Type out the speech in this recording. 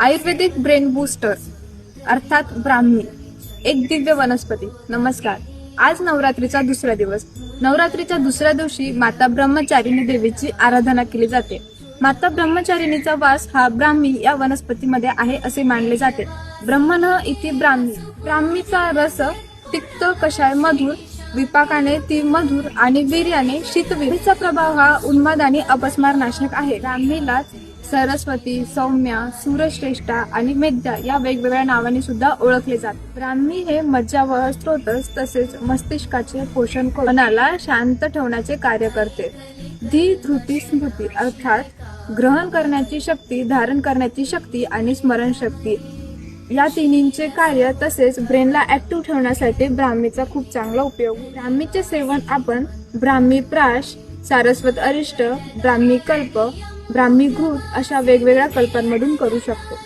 आयुर्वेदिक brain booster अर्थात ब्राह्मी एक दिव्य वनस्पती। नमस्कार। आज नवरात्रीचा दुसरा दिवस। नवरात्रीच्या दुसऱ्या दिवशी माता ब्रह्मचारिणी देवीची आराधना केली जाते। माता ब्रह्मचारिणीचा वास हा ब्राह्मी या वनस्पतीमध्ये आहे असे मानले जाते। ब्रह्मण इति ब्राह्मी, ब्राह्मीचा रस तिक्त, कषाय मधुर, विपाकाने ती मधुर आणि वीर्याने शीतवीरचा प्रभाव हा उन्माद आणि अपस्मार नाशक आहे। ब्राह्मीला सरस्वती, सौम्या, सूरश्रेष्ठा आणि मेध्या या वेगवेगळ्या नावाने सुद्धा ओळखले जाते। ब्राह्मी हे मज्जावह स्त्रोत तसेच मस्तिष्काचे पोषण करून मनाला शांत ठेवण्याचे कार्य करते। धी धृती स्मृती अर्थात ग्रहण करण्याची शक्ती, धारण करण्याची शक्ती आणि स्मरण शक्ती या तिन्हींचे कार्य तसेच ब्रेनला ऍक्टिव्ह ठेवण्यासाठी ब्राह्मीचा खूप चांगला उपयोग। ब्राह्मीचे सेवन आपण ब्राह्मी प्राश, सारस्वत अरिष्ट, ब्राह्मी कल्प, ब्राह्मी घृत अशा वेगवेगळ्या कल्पांमधून करू शकतो।